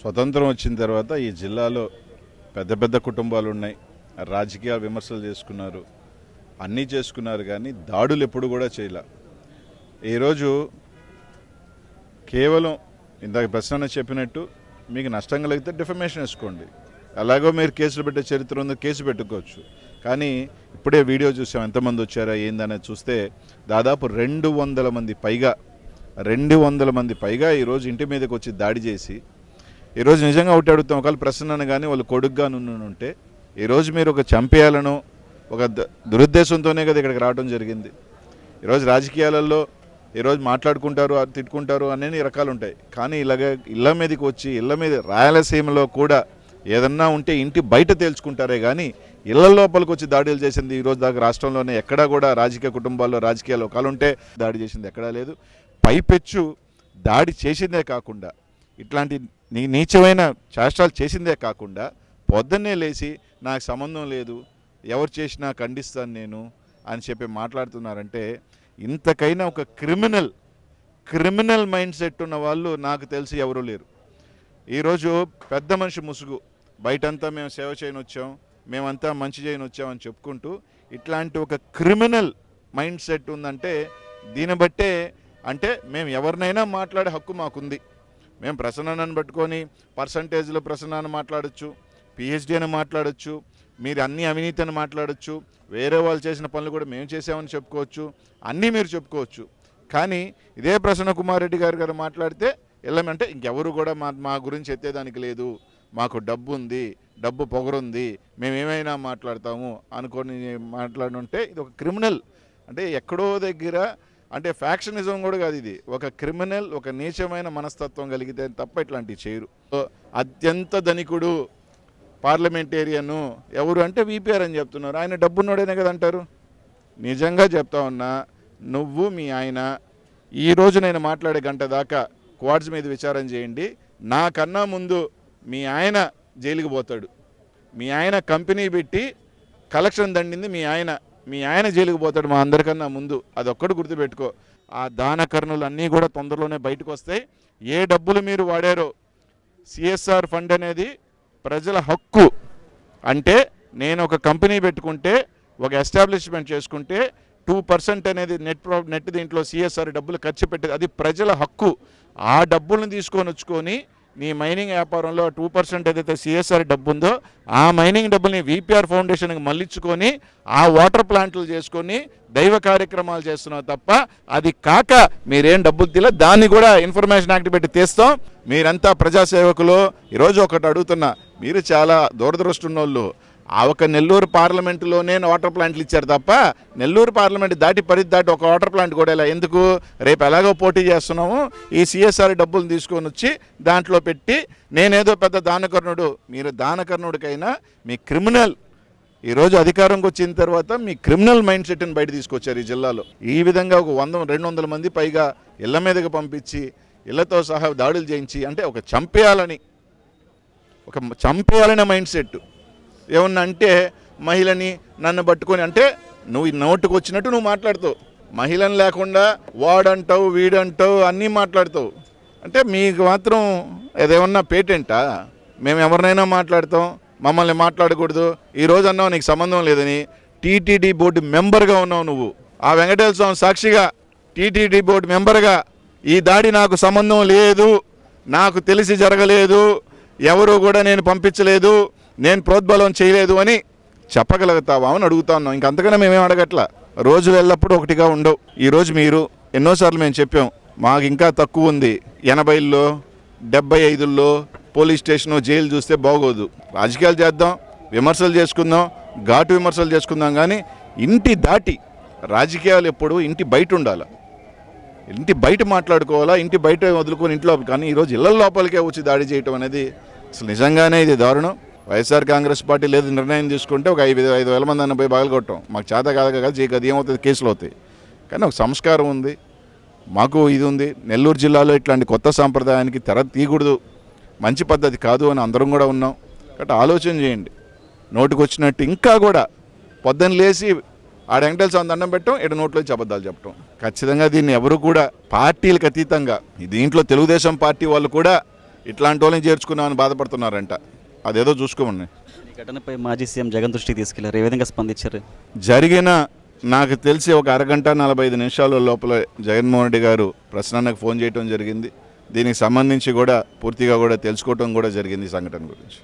స్వతంత్రం వచ్చిన తర్వాత ఈ జిల్లాలో పెద్ద పెద్ద కుటుంబాలు ఉన్నాయి, రాజకీయ విమర్శలు చేసుకున్నారు, అన్నీ చేసుకున్నారు, కానీ దాడులు ఎప్పుడు కూడా చేయలే. ఈరోజు కేవలం ఇందాక ప్రశ్న చెప్పినట్టు మీకు నష్టం కలిగితే డిఫమేషన్ వేసుకోండి, అలాగో మీరు కేసులు పెట్టే చరిత్ర ఉందో కేసు పెట్టుకోవచ్చు. కానీ ఇప్పుడే వీడియో చూసాం, ఎంతమంది వచ్చారా ఏందనేది చూస్తే దాదాపు 200 మంది పైగా ఈరోజు ఇంటి మీదకి వచ్చి దాడి చేసి, ఈరోజు నిజంగా ఒకటి అడుగుతాం, ఒకవేళ ప్రశ్నను కానీ వాళ్ళు కొడుగ్గా ఉంటే ఈరోజు మీరు ఒక చంపేయాలను ఒక దురుద్దేశంతోనే కదా ఇక్కడికి రావడం జరిగింది. ఈరోజు రాజకీయాలలో ఈరోజు మాట్లాడుకుంటారు, తిట్టుకుంటారు అన్నీ రకాలు ఉంటాయి, కానీ ఇలాగ ఇళ్ళ మీదకి వచ్చి ఇళ్ళ మీద రాయలసీమలో కూడా ఏదన్నా ఉంటే ఇంటి బయట తేల్చుకుంటారే కానీ ఇళ్ల లోపలికి వచ్చి దాడులు చేసింది ఈరోజు దాకా రాష్ట్రంలోనే ఎక్కడా కూడా రాజకీయ కుటుంబాల్లో రాజకీయాలు ఒకళ్ళుంటే దాడి చేసింది ఎక్కడా లేదు. పైపెచ్చు దాడి చేసిందే కాకుండా ఇట్లాంటి నీచమైన చేష్టాలు చేసిందే కాకుండా పొద్దున్నే లేచి నాకు సంబంధం లేదు, ఎవరు చేసినా ఖండిస్తాను నేను అని చెప్పి మాట్లాడుతున్నారంటే ఇంతకైనా ఒక క్రిమినల్ మైండ్ సెట్ ఉన్న వాళ్ళు నాకు తెలిసి ఎవరూ లేరు. ఈరోజు పెద్ద మనిషి ముసుగు, బయటంతా మేము సేవ చేయని వచ్చాం, మేమంతా మంచి చేయని వచ్చామని చెప్పుకుంటూ ఇట్లాంటి ఒక క్రిమినల్ మైండ్ సెట్ ఉందంటే దీన్ని బట్టే అంటే మేము ఎవరినైనా మాట్లాడే హక్కు మాకుంది. మేము ప్రసన్నను పట్టుకొని పర్సంటేజ్లో ప్రసన్నను మాట్లాడచ్చు, పిహెచ్డి అని మాట్లాడచ్చు, మీరు అన్ని అవినీతి అని మాట్లాడచ్చు, వేరే వాళ్ళు చేసిన పనులు కూడా మేము చేసామని చెప్పుకోవచ్చు, అన్నీ మీరు చెప్పుకోవచ్చు. కానీ ఇదే ప్రసన్న కుమార్ రెడ్డి గారు మాట్లాడితే వెళ్ళమంటే ఇంకెవరు కూడా మా గురించి ఎత్తేదానికి లేదు, మాకు డబ్బు ఉంది, డబ్బు పొగరుంది, మేమేమైనా మాట్లాడతాము అనుకొని మాట్లాడుంటే ఇది ఒక క్రిమినల్, అంటే ఎక్కడో దగ్గర అంటే ఫ్యాక్షనిజం కూడా కాదు, ఇది ఒక క్రిమినల్, ఒక నీచమైన మనస్తత్వం కలిగితే తప్ప ఇట్లాంటివి చేయరు. అత్యంత ధనికుడు పార్లమెంటేరియను ఎవరు అంటే వీపీఆర్ అని చెప్తున్నారు, ఆయన డబ్బున్నోడేనే కదా అంటారు. నిజంగా చెప్తా ఉన్నా, నువ్వు మీ ఆయన ఈరోజు నేను మాట్లాడే గంట దాకా క్వాడ్స్ మీద విచారం చేయండి, నాకన్నా ముందు మీ ఆయన జైలుకి పోతాడు. మీ ఆయన కంపెనీ పెట్టి కలెక్షన్ దండింది మీ ఆయన జైలుకి పోతాడు మా అందరికన్నా ముందు, అదొక్కడు గుర్తుపెట్టుకో. ఆ దాన కర్ణులు అన్నీ కూడా తొందరలోనే బయటకు వస్తాయి. ఏ డబ్బులు మీరు వాడారో, సిఎస్ఆర్ ఫండ్ అనేది ప్రజల హక్కు. అంటే నేను ఒక కంపెనీ పెట్టుకుంటే, ఒక ఎస్టాబ్లిష్మెంట్ చేసుకుంటే 2% అనేది నెట్ దీంట్లో సిఎస్ఆర్ డబ్బులు ఖర్చు పెట్టేది, అది ప్రజల హక్కు. ఆ డబ్బులను తీసుకొని వచ్చుకొని నీ మైనింగ్ వ్యాపారంలో 2% ఏదైతే సిఎస్ఆర్ డబ్బు ఉందో ఆ మైనింగ్ డబ్బుల్ని వీపీఆర్ ఫౌండేషన్కి మళ్ళించుకొని ఆ వాటర్ ప్లాంట్లు చేసుకొని దైవ కార్యక్రమాలు చేస్తున్నావు తప్ప, అది కాక మీరేం డబ్బులు తీలా, దాన్ని కూడా ఇన్ఫర్మేషన్ యాక్ట్ పెట్టి తీస్తాం. మీరంతా ప్రజాసేవకులు. ఈరోజు ఒకటి అడుగుతున్నా, మీరు చాలా దూరదృష్టిన్నోళ్ళు. ఆ ఒక నెల్లూరు పార్లమెంటులోనే వాటర్ ప్లాంట్లు ఇచ్చారు తప్ప నెల్లూరు పార్లమెంట్ దాటి ఒక వాటర్ ప్లాంట్ కూడా ఇలా ఎందుకు? రేపు ఎలాగో పోటీ చేస్తున్నాము, ఈ సిఎస్ఆర్ డబ్బులు తీసుకొని వచ్చి దాంట్లో పెట్టి నేనేదో పెద్ద దానకర్ణుడు. మీరు దానకర్ణుడికైనా మీ క్రిమినల్ ఈరోజు అధికారంకి వచ్చిన తర్వాత మీ క్రిమినల్ మైండ్ సెట్ని బయట తీసుకొచ్చారు ఈ జిల్లాలో. ఈ విధంగా ఒక 100-200 మంది పైగా ఇళ్ల మీదకి పంపించి ఇళ్లతో సహా దాడులు చేయించి, అంటే ఒక చంపేయాలనే మైండ్ సెట్. ఏమన్నా అంటే మహిళని నన్ను పట్టుకొని, అంటే నువ్వు నోటుకు వచ్చినట్టు నువ్వు మాట్లాడుతావు, మహిళను లేకుండా వాడంటావు వీడంటావు అన్నీ మాట్లాడుతావు. అంటే మీకు మాత్రం ఏదేమన్నా పేటెంటా? మేము ఎవరినైనా మాట్లాడతాం, మమ్మల్ని మాట్లాడకూడదు. ఈరోజు అన్నావు నీకు సంబంధం లేదని, టీటీడీ బోర్డు మెంబర్గా ఉన్నావు నువ్వు. ఆ వెంకటేశ్వర స్వామి సాక్షిగా టీటీడీ బోర్డు మెంబర్గా ఈ దాడి నాకు సంబంధం లేదు, నాకు తెలిసి జరగలేదు, ఎవరు కూడా నేను పంపించలేదు, నేను ప్రోద్బలం చేయలేదు అని చెప్పగలుగుతావా అని అడుగుతా ఉన్నాం. ఇంకంతకన్నా మేమేం అడగట్లా. రోజు వెళ్ళప్పుడు ఒకటిగా ఉండవు. ఈరోజు మీరు ఎన్నోసార్లు మేము చెప్పాం, మాకు ఇంకా తక్కువ ఉంది. 80లో 75లో పోలీస్ స్టేషను జైలు చూస్తే బాగోదు. రాజకీయాలు చేద్దాం, విమర్శలు చేసుకుందాం, ఘాటు విమర్శలు చేసుకుందాం, కానీ ఇంటి దాటి రాజకీయాలు ఎప్పుడు ఇంటి బయట ఉండాలి, ఇంటి బయట మాట్లాడుకోవాలా, ఇంటి బయట వదులుకొని ఇంట్లో. కానీ ఈరోజు ఇళ్ల లోపలికే వచ్చి దాడి చేయటం అనేది అసలు నిజంగానే ఇది దారుణం. వైఎస్ఆర్ కాంగ్రెస్ పార్టీ లేదు నిర్ణయం తీసుకుంటే ఒక 5,000 మంది అన్న పోయి బాగలగొట్టం. మాకు చేత కాదు కదా, అది ఏమవుతుంది, కేసులు అవుతాయి. కానీ ఒక సంస్కారం ఉంది, మాకు ఇది ఉంది. నెల్లూరు జిల్లాలో ఇట్లాంటి కొత్త సాంప్రదాయానికి తెర తీయకూడదు, మంచి పద్ధతి కాదు అని అందరం కూడా ఉన్నాం. కాబట్టి ఆలోచన చేయండి. నోటికి వచ్చినట్టు ఇంకా కూడా పొద్దున్న లేచి ఆడ వెంకటేశ్వర స్వామి దండం పెట్టడం, ఇటు నోట్లోంచి అబద్ధాలు చెప్పడం. ఖచ్చితంగా దీన్ని ఎవరు కూడా పార్టీలకు అతీతంగా, దీంట్లో తెలుగుదేశం పార్టీ వాళ్ళు కూడా ఇట్లాంటి వాళ్ళని చేర్చుకున్నామని బాధపడుతున్నారంట. అదేదో చూసుకోమని. ఈ ఘటనపై మాజీ సీఎం జగన్ దృష్టికి తీసుకెళ్లారు. ఏ విధంగా స్పందించారు? జరిగిన నాకు తెలిసి ఒక అరగంట 45 నిమిషాల లోపల జగన్మోహన్ రెడ్డి గారు ప్రసన్నకు ఫోన్ చేయడం జరిగింది. దీనికి సంబంధించి కూడా పూర్తిగా కూడా తెలుసుకోవటం కూడా జరిగింది ఈ సంఘటన గురించి.